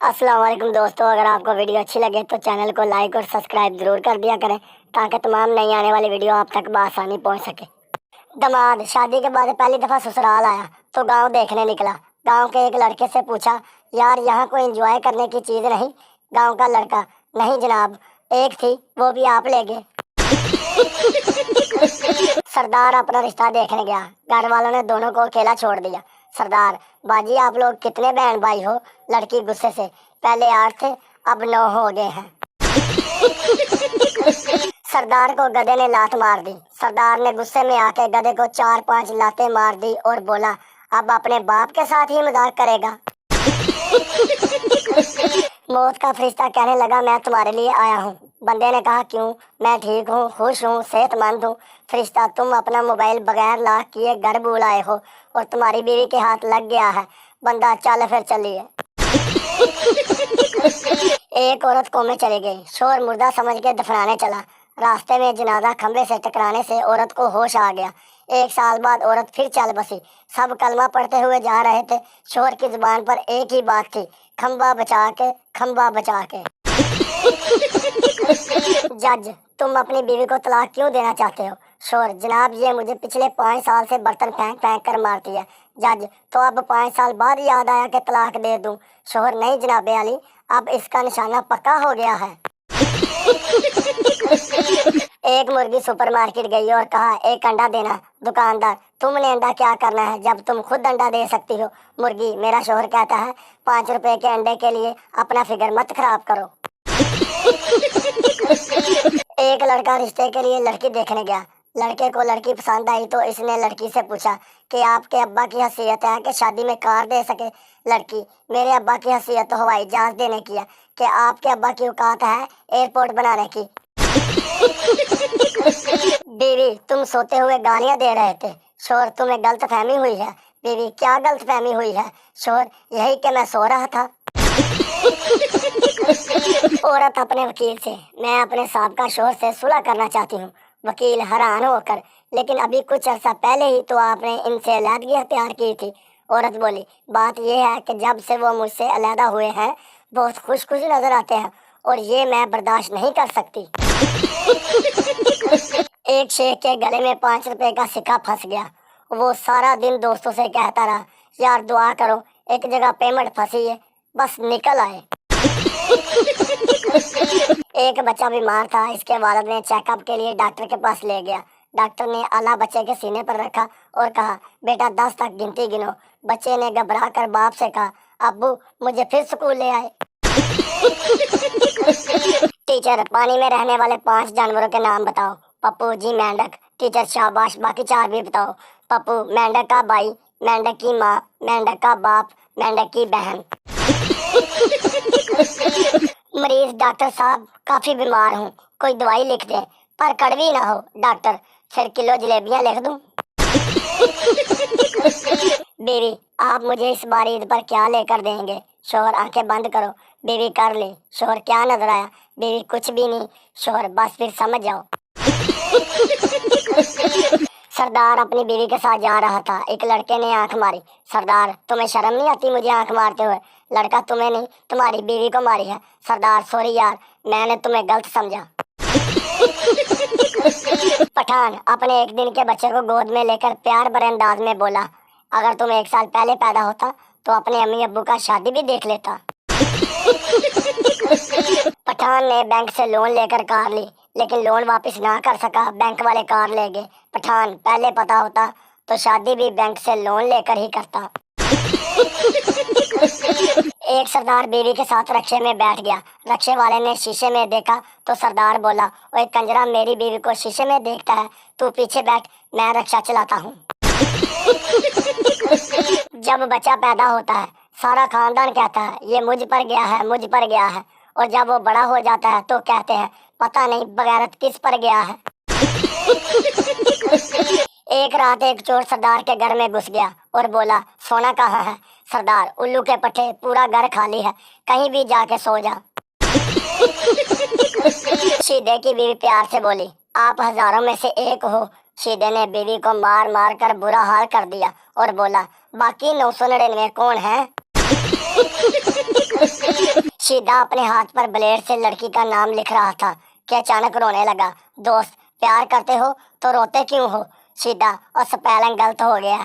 अस्सलाम वालेकुम दोस्तों, अगर आपको वीडियो अच्छी लगे तो चैनल को लाइक और सब्सक्राइब ज़रूर कर दिया करें ताकि तमाम नई आने वाली वीडियो आप तक बआसानी पहुंच सके। दामाद शादी के बाद पहली दफ़ा ससुराल आया तो गांव देखने निकला। गांव के एक लड़के से पूछा, यार यहाँ कोई एंजॉय करने की चीज़ नहीं? गांव का लड़का, नहीं जनाब, एक थी वो भी आप ले गए। सरदार अपना रिश्ता देखने गया। घर वालों ने दोनों को अकेला छोड़ दिया। सरदार, बाजी आप लोग कितने बहन भाई हो? लड़की गुस्से से, पहले 8 थे अब 9 हो गए हैं। सरदार को गधे ने लात मार दी। सरदार ने गुस्से में आके गधे को 4-5 लातें मार दी और बोला, अब अपने बाप के साथ ही मजाक करेगा। मौत का फरिश्ता कहने लगा, मैं तुम्हारे लिए आया हूँ। बंदे ने कहा, क्यों? मैं ठीक हूँ, खुश हूँ, सेहतमंद हूँ। फरिश्ता, तुम अपना मोबाइल बगैर लॉक किए घर भूल आए हो और तुम्हारी बीवी के हाथ लग गया है। बंदा, चल फिर चलिए। एक औरत कोमे चली गई। शोर मुर्दा समझ के दफनाने चला। रास्ते में जनाजा खंबे से टकराने से औरत को होश आ गया। 1 साल बाद औरत फिर चल बसी। सब कलमा पढ़ते हुए जा रहे थे। शोर की जुबान पर एक ही बात थी, खंबा बचा के, खंबा बचा के। जज, तुम अपनी बीवी को तलाक क्यों देना चाहते हो? शोर, जनाब ये मुझे पिछले 5 साल से बर्तन फेंक फेंक कर मारती है। जज, तो अब 5 साल बाद याद आया कि तलाक दे दूं? शोहर, नहीं जनाबे अली, अब इसका निशाना पक्का हो गया है। एक मुर्गी सुपरमार्केट गई और कहा, एक अंडा देना। दुकानदार, तुमने अंडा क्या करना है जब तुम खुद अंडा दे सकती हो? मुर्गी, मेरा शोहर कहता है 5 रुपए के अंडे के लिए अपना फिगर मत खराब करो। एक लड़का रिश्ते के लिए लड़की देखने गया। लड़के को लड़की पसंद आई तो इसने लड़की से पूछा कि आपके अब्बा की हैसियत है कि शादी में कार दे सके? लड़की, मेरे अब्बा की हैसियत तो हवाई जहाज देने की है, कि आपके अब्बा की औकात है एयरपोर्ट बनाने की। बीवी, तुम सोते हुए गालियां दे रहे थे। शोहर, तुम्हें गलत फहमी हुई है। बीवी, क्या गलत फहमी हुई है? शोहर, यही कि मैं सो रहा था। औरत अपने वकील से, मैं अपने साहब शोहर से सुलह करना चाहती हूँ। वकील हैरान होकर, लेकिन अभी कुछ अर्सा पहले ही तो आपने इनसे अलहदगी अख्तियार की थी। औरत बोली, बात यह है कि जब से वो मुझसे अलहदा हुए हैं बहुत खुश खुश नजर आते हैं और ये मैं बर्दाश्त नहीं कर सकती। एक शेख के गले में 5 रुपए का सिक्का फंस गया। वो सारा दिन दोस्तों से कहता रहा, यार दुआ करो, एक जगह पेमेंट फंसी है, बस निकल आए। एक बच्चा बीमार था। इसके वालिद ने चेकअप के लिए डॉक्टर के पास ले गया। डॉक्टर ने आला बच्चे के सीने पर रखा और कहा, बेटा 10 तक गिनती गिनो। बच्चे ने घबरा कर बाप से कहा, अब्बू मुझे फिर स्कूल ले आए। टीचर, पानी में रहने वाले 5 जानवरों के नाम बताओ। पप्पू, जी मेंढक। टीचर, शाबाश, बाकी 4 भी बताओ। पप्पू, मेंढक का भाई, मेंढक की माँ, मेंढक का बाप, मेंढक की बहन। मरीज, डॉक्टर साहब काफी बीमार हूँ, कोई दवाई लिख दे पर कड़वी ना हो। डॉक्टर, फिर किलो जलेबियाँ लिख दूँ? बीवी, आप मुझे इस बार ईद पर क्या लेकर देंगे? शोहर, आंखें बंद करो। बीवी, कर ली। शोहर, क्या नजर आया? बीवी, कुछ भी नहीं। शोहर, बस फिर समझ जाओ। सरदार अपनी बीवी के साथ जा रहा था। एक लड़के ने आंख मारी। सरदार, तुम्हें शर्म नहीं आती मुझे आंख मारते हुए? लड़का, तुम्हें नहीं, तुम्हारी बीवी को मारी है। सरदार, सॉरी यार, मैंने तुम्हें गलत समझा। पठान अपने 1 दिन के बच्चे को गोद में लेकर प्यार भरे अंदाज में बोला, अगर तुम 1 साल पहले पैदा होता तो अपने अम्मी अब्बू का शादी भी देख लेता। पठान ने बैंक से लोन लेकर कार ली, लेकिन लोन वापस ना कर सका। बैंक वाले कार ले गए। पठान, पहले पता होता तो शादी भी बैंक से लोन लेकर ही करता। एक सरदार बीवी के साथ रक्शे में बैठ गया। रक्शे वाले ने शीशे में देखा तो सरदार बोला, ओए कंजरा, मेरी बीवी को शीशे में देखता है, तू पीछे बैठ, मैं रक्षा चलाता हूँ। जब बच्चा पैदा होता है सारा खानदान कहता है, ये मुझ पर गया है, मुझ पर गया है, और जब वो बड़ा हो जाता है तो कहते हैं, पता नहीं बगैरत किस पर गया है। एक रात एक चोर सरदार के घर में घुस गया और बोला, सोना कहाँ है? सरदार, उल्लू के पट्टे, पूरा घर खाली है, कहीं भी जाके सो जा। शीदे की बीवी प्यार से बोली, आप हजारों में से एक हो। शीदे ने बीवी को मार मार कर बुरा हाल कर दिया और बोला, बाकी 999 कौन है? शीदा अपने हाथ पर ब्लेड से लड़की का नाम लिख रहा था कि अचानक रोने लगा। दोस्त, प्यार करते हो तो रोते क्यों हो? शीदा, और स्पेलिंग गलत हो गया।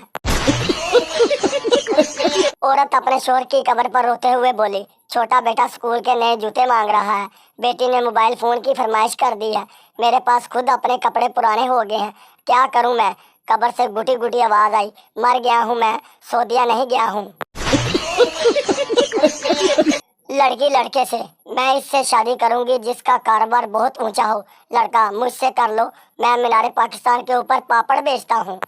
औरत अपने शोहर की कब्र पर रोते हुए बोली, छोटा बेटा स्कूल के नए जूते मांग रहा है। बेटी ने मोबाइल फोन की फरमाइश कर दी है। मेरे पास खुद अपने कपड़े पुराने हो गए हैं, क्या करूं मैं? कब्र से गुटी गुटी आवाज आई, मर गया हूं मैं, सऊदीया नहीं गया हूं। लड़की लड़के से, मैं इससे शादी करूंगी जिसका कारोबार बहुत ऊंचा हो। लड़का, मुझसे कर लो, मैं मीनारे पाकिस्तान के ऊपर पापड़ बेचता हूँ।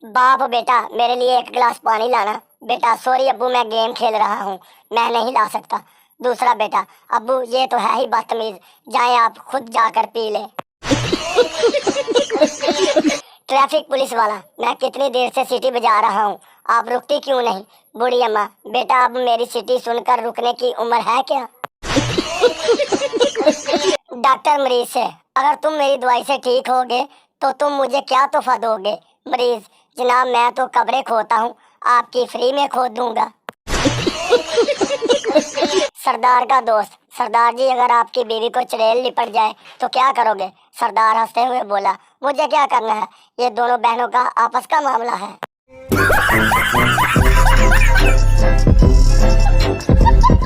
बाप, बेटा मेरे लिए एक गिलास पानी लाना। बेटा, सॉरी अब्बू, मैं गेम खेल रहा हूँ, मैं नहीं ला सकता। दूसरा बेटा, अब्बू ये तो है ही बदतमीज, जाएं आप खुद जाकर पी ले। ट्रैफिक पुलिस वाला, मैं कितनी देर से सीटी बजा रहा हूँ, आप रुकती क्यों नहीं? बूढ़ी अम्मा, बेटा अब मेरी सीटी सुनकर रुकने की उम्र है क्या? डॉक्टर मरीज से, अगर तुम मेरी दवाई से ठीक होगे तो तुम मुझे क्या तोहफा दोगे? मरीज, जनाब मैं तो कब्रें खोता हूँ, आपकी फ्री में खोद दूंगा। सरदार का दोस्त, सरदार जी अगर आपकी बीवी को चुड़ैल लिपट जाए तो क्या करोगे? सरदार हंसते हुए बोला, मुझे क्या करना है, ये दोनों बहनों का आपस का मामला है।